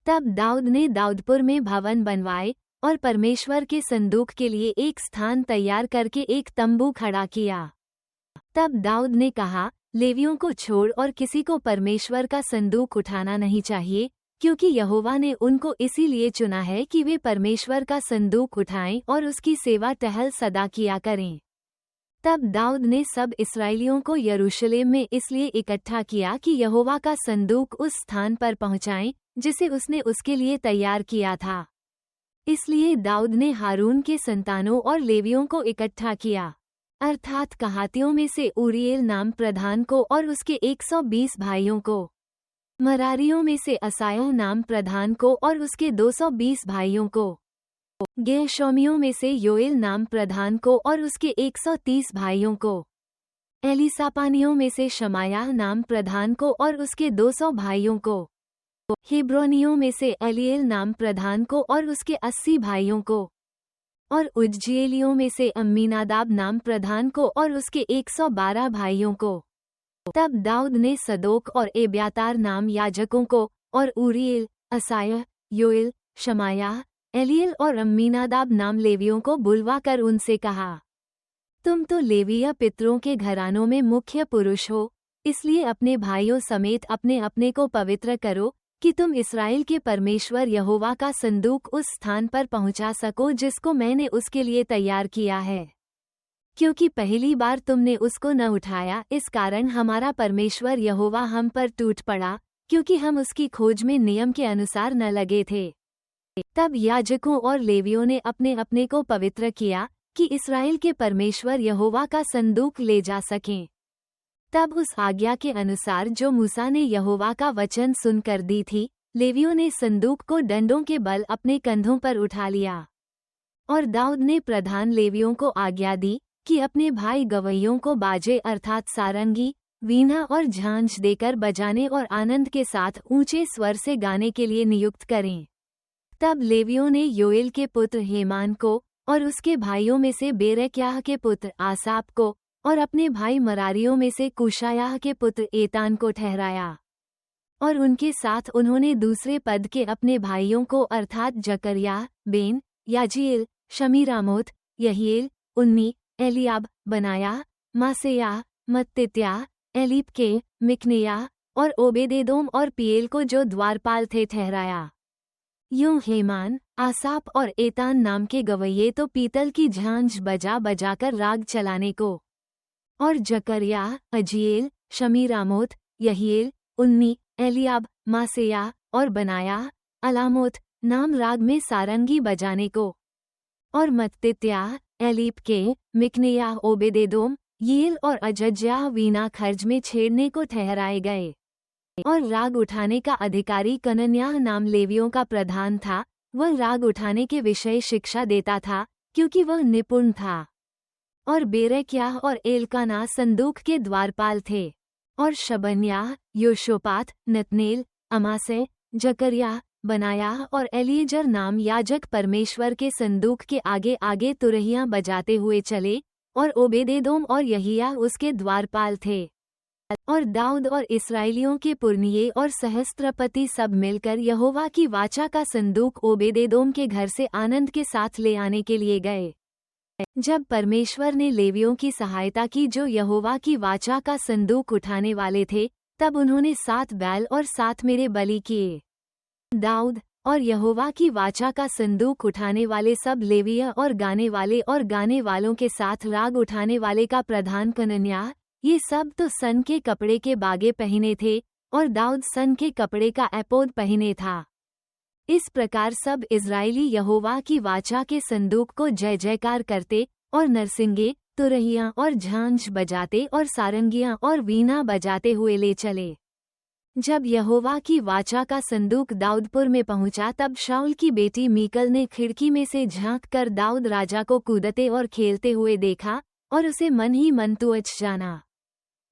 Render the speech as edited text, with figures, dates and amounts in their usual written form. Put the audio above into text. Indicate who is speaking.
Speaker 1: तब दाऊद ने दाऊदपुर में भवन बनवाए और परमेश्वर के संदूक के लिए एक स्थान तैयार करके एक तंबू खड़ा किया। तब दाऊद ने कहा, लेवियों को छोड़ और किसी को परमेश्वर का संदूक उठाना नहीं चाहिए, क्योंकि यहोवा ने उनको इसीलिए चुना है कि वे परमेश्वर का संदूक उठाएं और उसकी सेवा टहल सदा किया करें। तब दाऊद ने सब इस्राएलियों को यरूशलेम में इसलिए इकट्ठा किया कि यहोवा का संदूक उस स्थान पर पहुंचाएं जिसे उसने उसके लिए तैयार किया था। इसलिए दाऊद ने हारून के संतानों और लेवियों को इकट्ठा किया, अर्थात कहातियों में से ऊरिएल नाम प्रधान को और उसके 120 भाइयों को, मरारियों में से असायाह नाम प्रधान को और उसके 220 भाइयों को, गेर्शोमियों में से योएल नाम प्रधान को और उसके 130 भाइयों को, एलीसापानियों में से शमायाह नाम प्रधान को और उसके 200 भाइयों को, हिब्रोनियों में से एलिएल नाम प्रधान को और उसके 80 भाइयों को, और उज्जीएलियों में से अम्मीनादाब नाम प्रधान को और उसके 112 भाइयों को। तब दाऊद ने सदोक और एब्यातार नाम याजकों को और ऊरिएल, असायाह, योएल, शमायाह, एलिएल और अम्मीनादाब नाम लेवियों को बुलवा कर उनसे कहा, तुम तो लेवीय पितरों के घरानों में मुख्य पुरुष हो, इसलिए अपने भाइयों समेत अपने अपने को पवित्र करो कि तुम इस्राएल के परमेश्वर यहोवा का संदूक उस स्थान पर पहुंचा सको जिसको मैंने उसके लिए तैयार किया है। क्योंकि पहली बार तुमने उसको न उठाया, इस कारण हमारा परमेश्वर यहोवा हम पर टूट पड़ा, क्योंकि हम उसकी खोज में नियम के अनुसार न लगे थे। तब याजकों और लेवियों ने अपने अपने को पवित्र किया कि इस्राएल के परमेश्वर यहोवा का संदूक ले जा सकें। तब उस आज्ञा के अनुसार जो मूसा ने यहोवा का वचन सुनकर दी थी, लेवियों ने संदूक को डंडों के बल अपने कंधों पर उठा लिया। और दाऊद ने प्रधान लेवियों को आज्ञा दी कि अपने भाई गवैयों को बाजे अर्थात सारंगी, वीणा और झांझ देकर बजाने और आनंद के साथ ऊंचे स्वर से गाने के लिए नियुक्त करें। तब लेवियों ने योएल के पुत्र हेमान को और उसके भाइयों में से बेरेक्याह के पुत्र आसाप को और अपने भाई मरारियों में से कुशायाह के पुत्र एतान को ठहराया। और उनके साथ उन्होंने दूसरे पद के अपने भाइयों को अर्थात जकर्याह, बेन, याजीएल, शमीरामोत, यहीएल, उन्नी, एलियाब, बनायाह, मासेयाह, मत्तित्याह, एलीपके, मिकनेयाह और ओबेदेदोम और पीएल को जो द्वारपाल थे ठहराया। यूं हेमान, आसाप और एतान नाम के गवैये तो पीतल की झांझ बजा बजाकर राग चलाने को, और जकर्याह, अजीएल, शमीरामोत, यहीएल, उन्नी, एलियाब, मासेयाह और बनायाह, अलामोत नाम राग में सारंगी बजाने को, और मत्तित्याह, एलीपके, मिकनेयाह, ओबेदेदोम, यील और अजज्याह वीणा खर्ज में छेड़ने को ठहराए गए। और राग उठाने का अधिकारी कनन्याह नाम लेवियों का प्रधान था, वह राग उठाने के विषय शिक्षा देता था, क्योंकि वह निपुण था। और बेरेक्याह और एलकाना संदूक के द्वारपाल थे, और शबन्याह, योशोपात, नतनेल, अमासे, जकर्याह, बनायाह और एलीजेर नाम याजक परमेश्वर के संदूक के आगे आगे तुरहियां बजाते हुए चले, और ओबेदेदोम और यहिया उसके द्वारपाल थे। और दाऊद और इस्राएलियों के पुरनिये और सहस्त्रपति सब मिलकर यहोवा की वाचा का संदूक ओबेदेदोम के घर से आनंद के साथ ले आने के लिए गए। जब परमेश्वर ने लेवियों की सहायता की जो यहोवा की वाचा का संदूक उठाने वाले थे, तब उन्होंने 7 बैल और 7 मेरे बलि किए। दाऊद और यहोवा की वाचा का संदूक उठाने वाले सब लेविया और गाने वालों के साथ राग उठाने वाले का प्रधान कनन्याह, ये सब तो सन के कपड़े के बागे पहने थे, और दाऊद सन के कपड़े का एपोद पहने था। इस प्रकार सब इज़राइली यहोवा की वाचा के संदूक को जय जयकार करते और नरसिंगे, तुरहियां और झांझ बजाते और सारंगियां और वीणा बजाते हुए ले चले। जब यहोवा की वाचा का संदूक दाऊदपुर में पहुंचा, तब शाऊल की बेटी मीकल ने खिड़की में से झांक कर दाऊद राजा को कूदते और खेलते हुए देखा और उसे मन ही मन तुच्छ जाना।